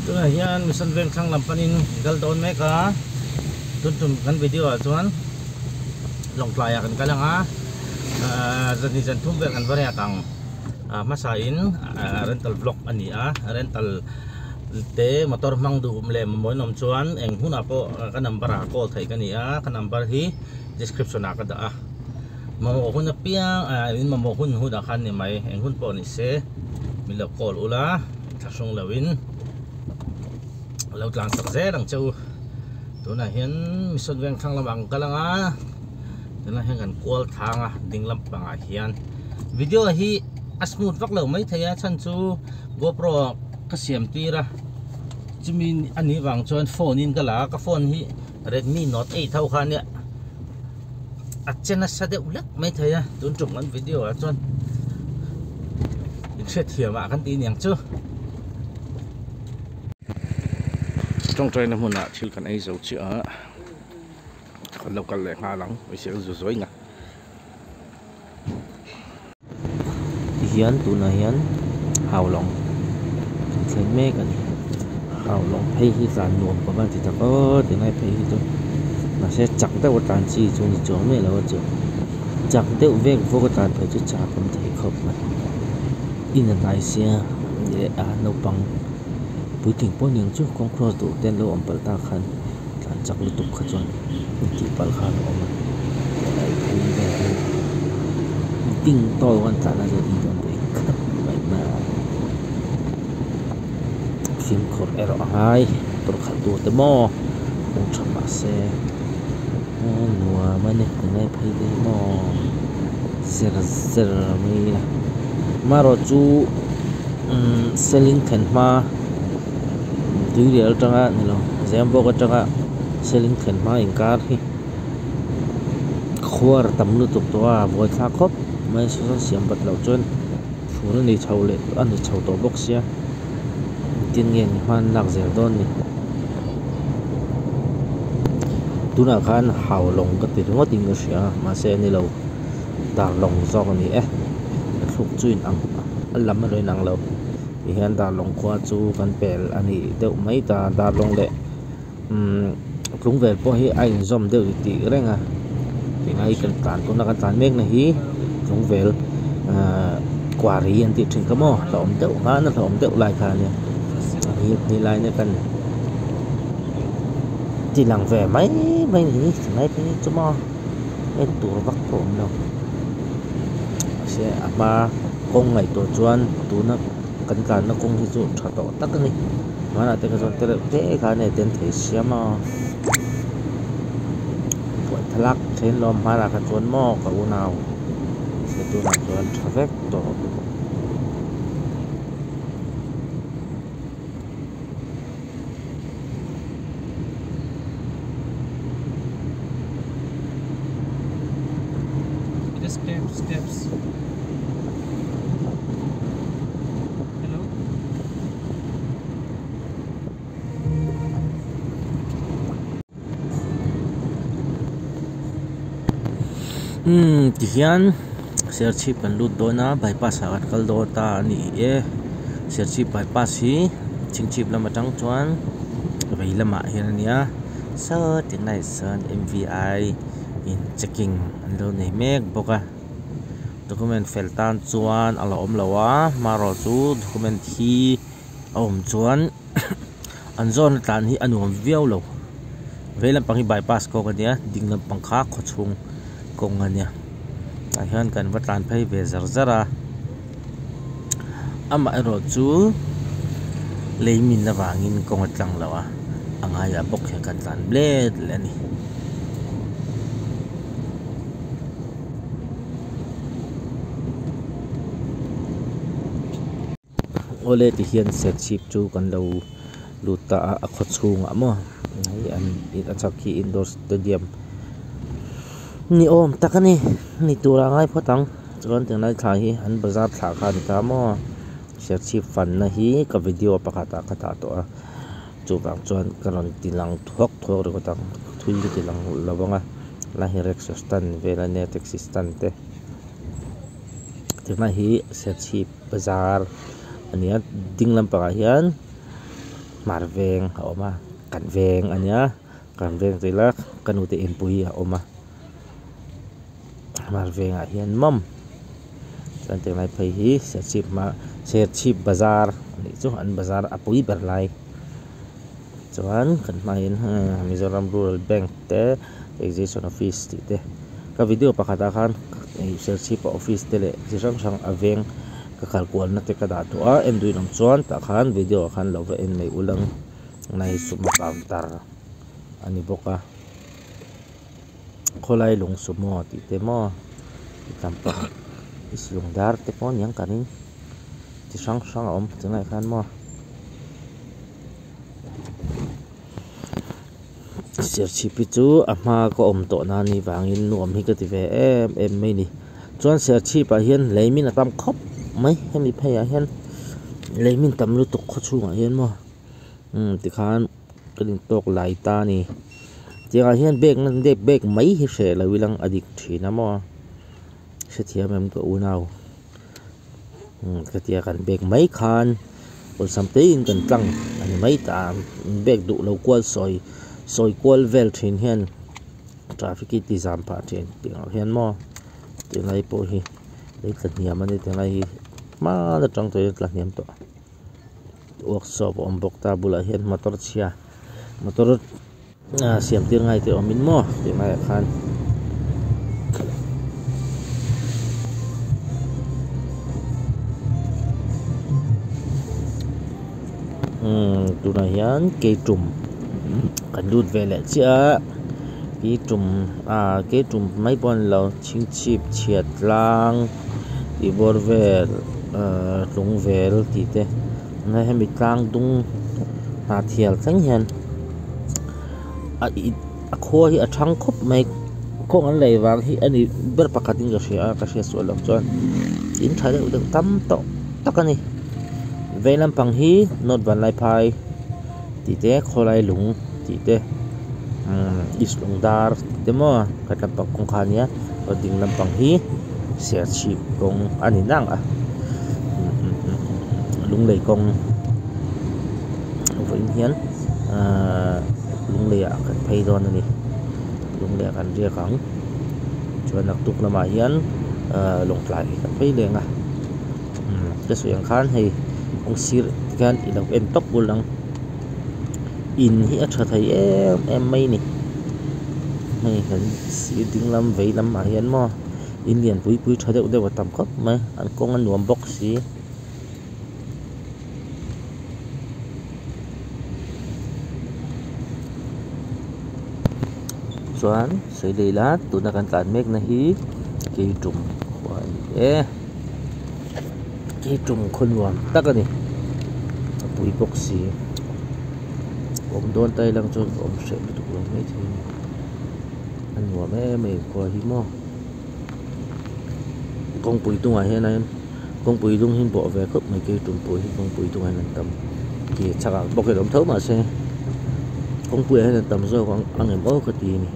tu hian mission veng thang lampanin gal don meka tun kan video chuan long playa kan kalanga zani zan thum ve kan varia tang masain rental vlog ani rental te motor mangdu le moi nom chuan eng huna po ka number a call thai kan ia ka number hi description a ka da mamo hun pia in mamo hun hu da khan ni mai eng hun po ni se milo call ula thasung lawin lo tlang sak ze dang chu tuna hian mission veng thang lamang kalanga tuna hian kan call thanga dinglam panga hian video hi asmooth vak lo mai thaya chan chu GoPro ka siam tira chimin ani wang chuan phone in kala ka phone hi Redmi Note 8 thau khan ya achena sade ulak mai thaya tun chung an video a chuan in set hiam a kan tin yang chu trong trai na huna thil kan ai zo chi a kan local le nga lang wi se zo zoi nga hian tuna hian hawlong thleng me kan hawlong phei hi san nuam pa ban ti ta ko ti nai phei hi tu na se chak te wa tan chi chu ni chong me lo chu chak te u vek vo ko tan phei chu cha kam thei khop ma in a nai sia le a no pang pui ting pon yang chu kong cross du ten lo am pal ta khan tan chak lu tup kha chon ti pal khan om ma ai phei ve ting to wan ta na zo in don be mai ma phim khop ero hai tur kha tu te mo ong chama se nuwa mane nai phei de mo ser mi maro chu selling khan ma tui real tanga ni lo zembo ka tanga selling khan ma ingkar hi khwar tamnu tuk to a boi tha khop mai so siam bat lo chon phur ni chaule an ni chau to box ya tin ngen man lak zer don ni tuna khan hawlong ka ti ngo ting sia ma se ni lo dar long zok ni thuk chuin ang lam roi nang lo hian dar long khwa chu kan pel ani deuh mai ta dar long le klung vel po hi ai zom deuh ti renga tingai kan tan ko na kan tan mek na hi klung vel kwari an ti thin ka mo lom deuh nga na lom deuh lai kha ni hi ni lai ne kan ti lang ve mai mai ni ngai pe chu mo en tur vak pom lo se ama kong ngai to chuan tu na kan kan na kong hi chu tha to tak ni mana te ka zon te ka ne ten thei siama poi thlak chen lom mara ka chuan mo ka unau se tu na chuan traffic to steps hello ti hian serchi pan lut dona bypass at kal do ta ni serchi bypass hi chingchip lama tang chuan vei lama hian ania sa tin nai san MVI in checking ando nei mek boka document fel tan chuan ala om lawa maro chu document hi om chuan an zon tan hi anuam viau lo velam pang hi bypass ko kania dinglam pangkha khochung kong ania hian kan watan phei ve zarzara ama ero chu leimin na wangin kong atlang lawa angaya bok he kan tan bled lani ole ti hian set ship chu kan lo luta a khochung amo ai an it achaki indoor stadium ni om takani ni tura ngai photang chuan tenai thla hi an bazar thla kha ni ta mo set ship fan na hi ka video pakhata khatha to a chu bang chuan karon tilang thok ro ko tang thui tilang lawanga la hi rex stand vela net existant te tenai hi set ship bazar ania dinglam pa hian marveng a oma kan veng ania kan veng tila kanute impui a oma marveng a hian mom kan te lai phei hi se chip bazar ni chu an bazar apui ber lai chuan kan hmain Mizoram Rural Bank te extension office ti te ka video pakhata khan se chip office te le chi sang sang aveng ka khalkual na te ka da to a em duinom chuan ta khan video khan lo ve en nei ulang nai suma counter ani boka kholai lung sumo ti te mo tampa islung dar te pon yang kanin chi sang sang om chengai khan mo ser chipi chu ama ko om to na ni wangin nuam hi ka ti ve em mai ni chuan ser chi pa hian leimin atam khop mai hemi phaya hian leimin tamlu tuk kho chunga hian mo ti khan kalin tok lai ta ni tianga hian bek mai hi hre lawilang adik thina mo sethiam em ko unau katia kan bek mai khan ol samtein kan tlang ani mai ta bek du lo kwal soi kwal vel thin hian traffic ti jam pa chen tianga hian mo tilai po hi le tlaniam ani tilai hi ma da tang to tlaniam to workshop om bokta bula hian motor chia motor siam tir ngai te omin mo tilai khan tuna hian ke tum kan lut vele chia ke tum mai pon lo ching chip chiat lang ti bor vel lung vel ti te na hemi tlang dung na thial tlang hian a kho hi a thang khop mai khong an lei wang hi ani ber pakhatin ka sia so lom chuan in thale udang tam to takani veilam pang hi not ban lai phai ti te kholai lung ti te islung dar te mo katam pang kong khania oding lampang hi ser chip kong ani nang a lung lei kong voin hian lung lei a kan phei don ani lung lei kan ria kang chuan nak tuk lama hian long tlai kan phei lenga ke suyang khan hei ong sir kan ilang em tok bulang in hi a thathai em mai ni mai kan si ding lam vei lam a hian mo in lian pui thadeu de tam khop mai an kong an nuam box si chuan sei leila tuna kan tlan mek na hi ke tum khwai ke tum khonwam takani pui box si om don tay lang chon om se tu lo mai thi an wa me ko hi mo kong pui tung a he na kong pui tung hin bo ve khop mai ke tum pui kong pui tung an tam ki chaka bok ke dom thau ma se kong pui he tam zo kong ang em o ka ti ni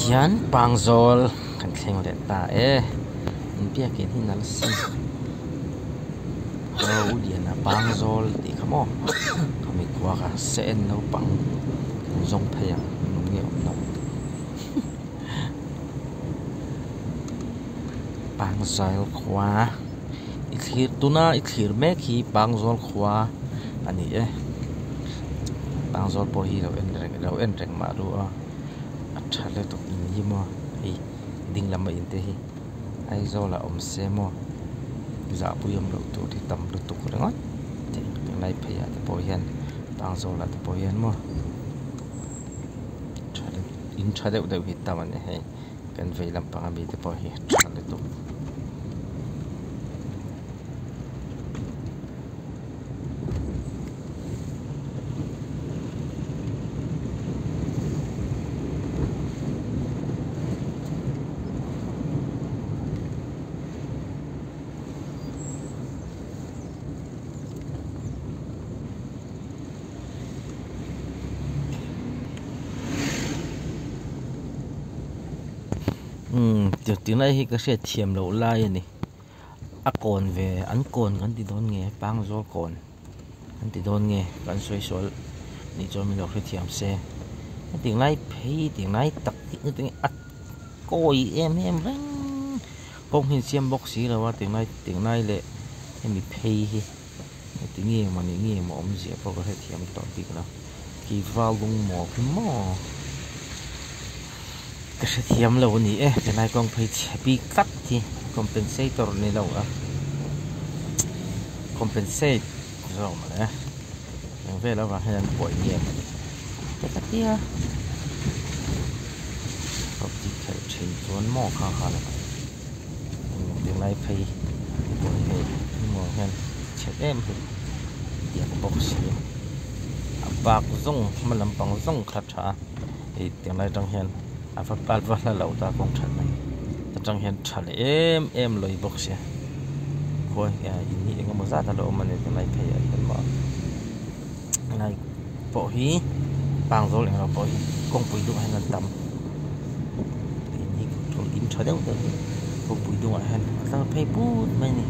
hian pangzol kan thleng le ta in pia ken hin al si o diana pangzol ti khamo kami kwa ka sen no pang zong phaya nge no pangzol khwa ithir tuna ithir me khi pangzol khwa ani pangzol por hi lo en reng ma ru a thale to ni mo hi ding lam in te hi ai zo la om se mo za pu yam lo to ti tam lu tu ko ngot te ngai phaya te po hian tang zo la te po hian mo thale in thale de hi ta man he kan vei lampang ami te pawh hi thal le tu tiếng này thì cái sẽ thiềm lẩu lai này cồn về ăn cồn ăn thì đón nghe bang rồi cồn ăn thì đón nghe ăn xoay xoayนี่cho mình đọc cái thiềm xe tiếng này thấy tiếng này tắc tiếng coi em răng công hình xem bóc xí là tiếng này lệ em bị thấy tiếng nghe mà ông dễ bao cái thiềm tọt đi nào kỳ vào lung mỏ cái mỏ cái sẽ thiềm lâu này cái này con phải bị cắt thì compensator này lâu compensate rồi mà đấy về là vào hay bội nhiệt cái cắt kia học chỉ phải chỉ tuấn mỏ khá là tiếng này phải bội nhiệt mỏ hen chết em thì tiếng bốc xí bạc rong mà làm bằng rong khát chả thì tiếng này trong hen phát bát vào là lẩu ta cũng thật này trong hiện thật em lười bốc xe coi ini dengan mazat kalau mana yang lain kayak kan mau này bộ hí bằng rồi là bộ công bùi đuôi hay là tầm ini còn in chơi đâu được công bùi đuôi hay là phải bút mấy này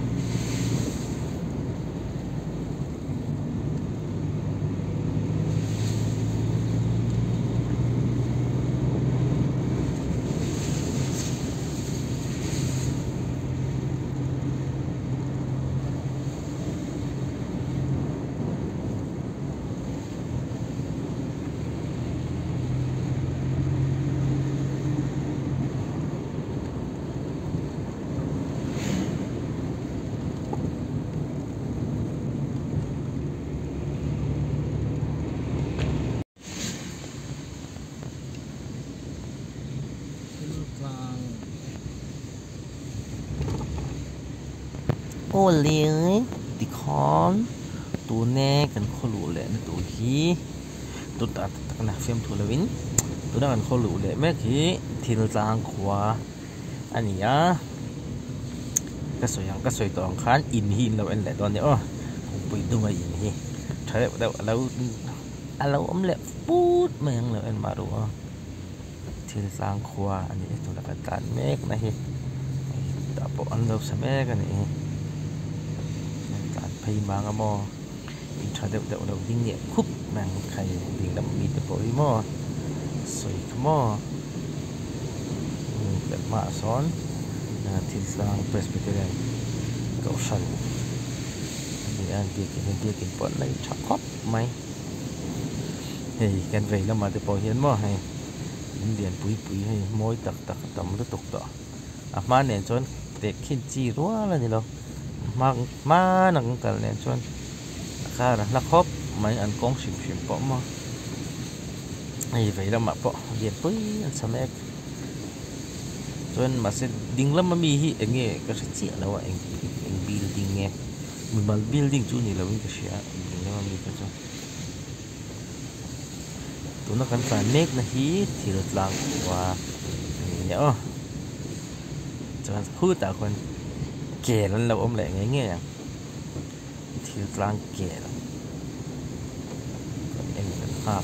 ô liếng tí con tụ nè cần khô lụ lệ nó tụ khí tụ ta nè phim thua là vĩnh tụ đang cần khô lụ lệ mấy khí thiên giang khóa anh nhá cái sợi tòng khán in hin đâu anh lại toàn nhớ không bị đâu mà in hi thấy đâu lâu ấm lệ bút mang là anh mà đủ thiên giang khóa anh ấy tụ là cái tàn mấy cái này ta bộ ăn đâu sao mấy cái này hay mà ngắm mò mình thay đầu đinh nhẹ khúc mang khay đỉnh đậm mịt từ bối mò sôi mò đẹp mạ xón thịt sang presbyterian cậu sần thì ăn việc cái bọn này chọc khóc máy thì cái về là mà từ bối hiến mò hay điền bụi hay môi tặc tầm rất tục tọ mà nè chọn để khi chi quá là gì đâu mà nặng cả lên chuan khá là khóc mấy anh con xìm bỏ mà này vậy là mà bỏ điện tối anh sao mẹ chuan mà sẽ đinh lắm mà mi hi anh nghe cái chuyện là anh building nghe mình mà building chú này là mình cái gì đinh lắm mà mi cái cho tụi nó cần phải make là hi thì được làm và nhớ chuan khu ta con kẻ lên lâu ông lại nghe thì lang kẻ em ha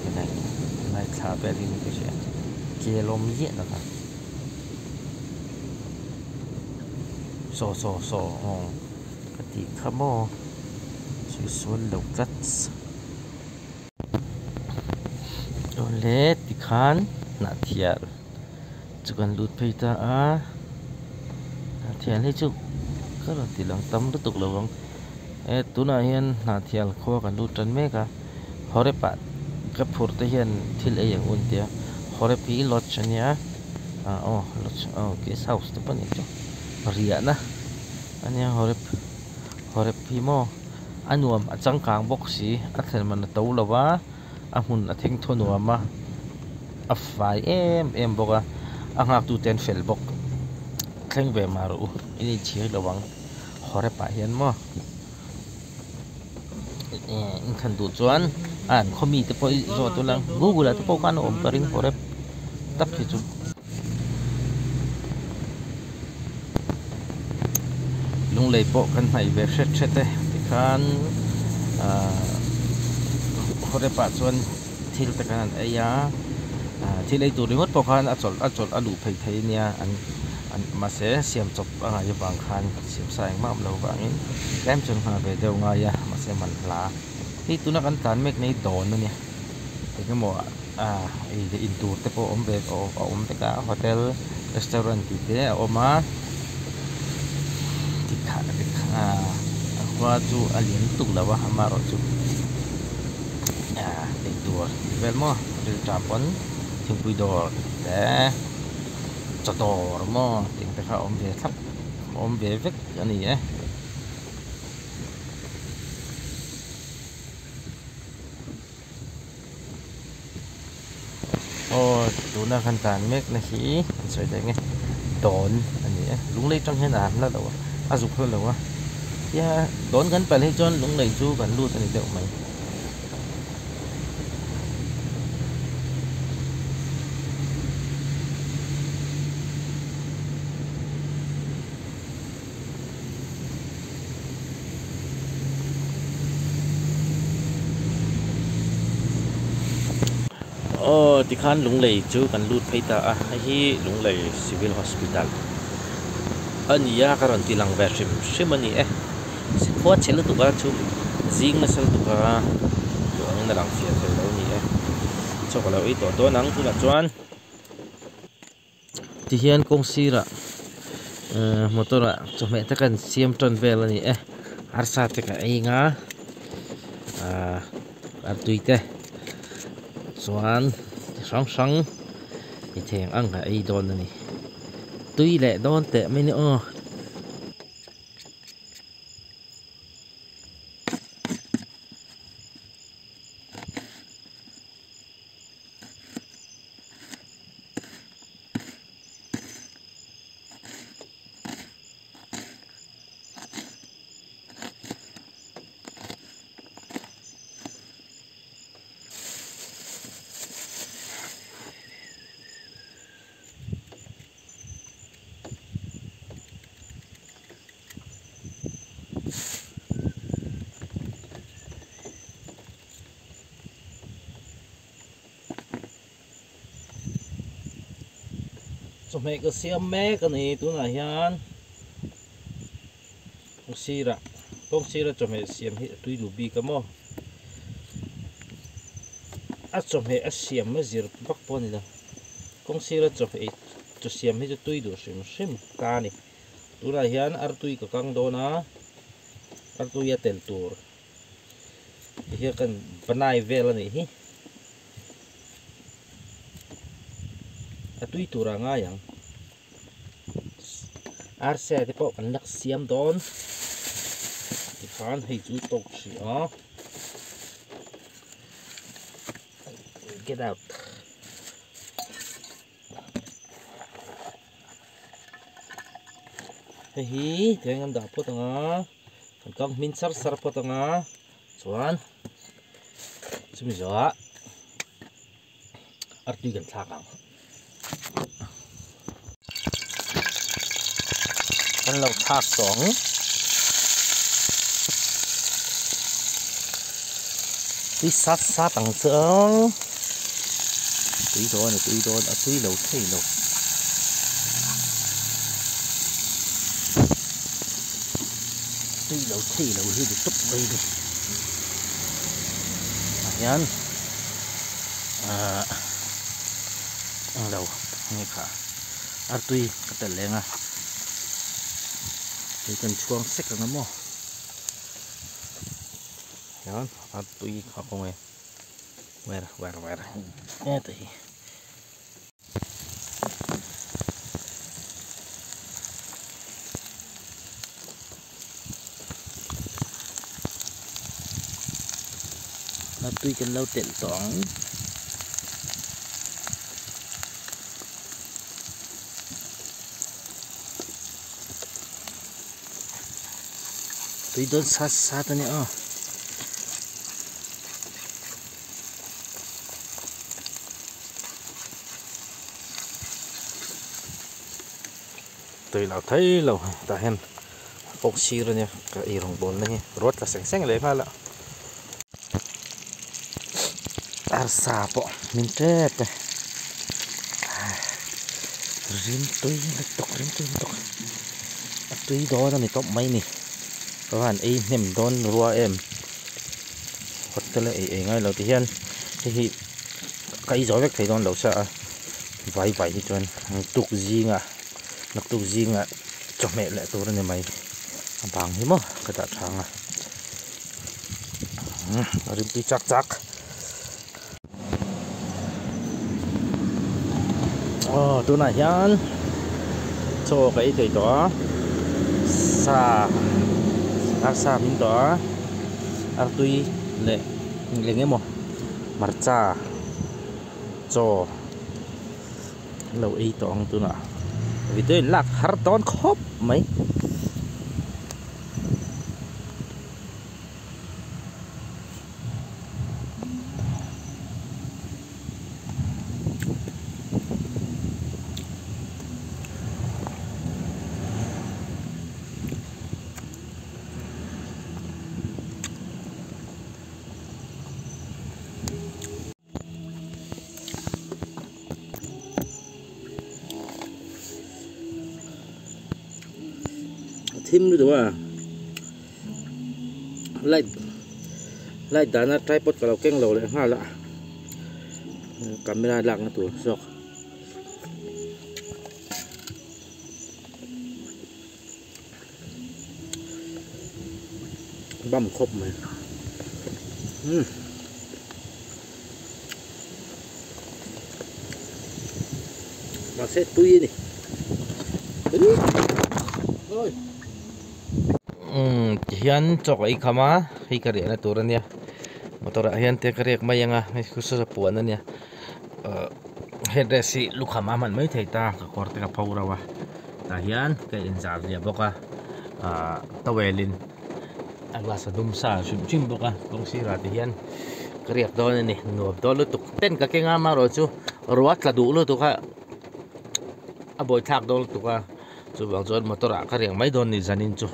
cái này khá bé đi cái gì kẻ lom nhẹ đó cả so cái gì khăm mò suy xuân đầu rất rồi lết thì khán nạt thiệt chỉ cần lụt phi ta thiền hết chứ các là tỷ lệ tâm rất tục là vâng tú nào hiền là thiền khoa cần lụt trần mấy cả họ đấy bạn cái phốt đấy hiền thì lấyอย่างอุ่นเดียhọ đấy phí lót chân nhá lót cái sau sẽ bắt nhỉ cho riêng na anh nhá họ đấy phí mò anh nuông ở trong càng bốc xí anh thấy mình tàu là vá anh muốn anh thinh thôn nuông mà a fai em boka angak tu ten fel bok kheng ve maru ini chi lawang hore pa hian mo in khan du chuan an khomi te poi zo to lang google te po kan om karing hore tak hi chu lung lei po kan hai ve hret te khan hore pa chuan thil te kan aya thil ei tur ringot po khan achol alu phei thei nia an ma se siam chop anga ya bang khan siam sang mam lo bangin kem chun ha ve deu nga ya ma se man hla hi tuna kan tan mek nei don na nia te mo ei de in tur te po om ve om te ka hotel restaurant ti te oma ti kha wa chu alien tuk lawa amaro chu te tur vel mo ril trapon thing pui dor te chador mo ting te kha om ve thap om ve vek ani tuna kan tan mek na hi soi dai nge don ani lung lei trong hen am la lo azuk lo wa ya don kan pal hi chon lung lei chu kan lut ani deuh mai ti khan lung lei chu kan lut phei ta hi lung lei civil hospital ania karon ti lang ve shim ani se khwa chel tu ka chu jing na sal tu ka to ang na lang fia tel lo ni cho ka lo i to nang tu la chuan ti hian kong sira motora chu me ta kan siam ton vel ani arsa te ka ainga ar tuite chuan sang i theng ang ka ai don ani tui le don te me ni so me ka siam me ka ni tu na hian kong sira cho me siam hi tui lu bi ka mo cho me siam me zir bak po ni da kong sira cho me cho siam hi tui du sim ka ni tu na hian ar tui ka kang do na ar tui ya tel tur hi kan banai vel ani hi tui tura nga yang arse te po kan lak siam don ti khan hei chu tok si get out hei teng am da po tanga kan kang min sar po tanga chuan chumi zo ar tui kan thakang kan lo thak song tui sát tang chang tui don tui lo thei lo hi de tuk bai đi yan ang lo nge kha ar tui ka tel lenga thì cần chuông xích là nó mò đó ăn tùy họ không nghe quẹt nghe thì nó tùy cần lâu tiện toán tùy đơn sát sát này à tùy là thấy lâu ta hen oxy rồi nha cái irong bồn này rót là sáng sáng lấy pha lạ arsa po min chết rin tùy tok tùy đó là mình top mấy nè các bạn ấy ném đón rùa em hoặc là ấy ngay đầu tiên thì cái gió vết thấy đón đầu sợ vài thì chuẩn tục gì ngà nặc tục gì ngà cho mẹ lại tôi này mày bằng hiếm cái tạ thằng rim tùy chắc tôi này nhá cho cái thầy đó sa arsa min đó artui le nghe mo marcha cho lâu y tong tu na vì tôi lạc har ton khop mấy thêm nữa lại đá na tripod kalau keng lầu lại hoa lạ camera lặng tuh sok băm khop mày mà sẽ tui này ôi hian chok ai khama hi kari na turan ya motor hian te kari ma yanga mai khusa sa puan ania headrest lukhama man mai thei ta ka korte ka phawrawa ta hian ka inzar ya boka tawelin agla sa dumsa chim boka kong sira te hian kari ak don ni no dolo tuk ten ka kenga ma ro chu ruat la du lo tu ka aboy thak dol tu ka chu bang chon motor a kari mai don ni zanin chu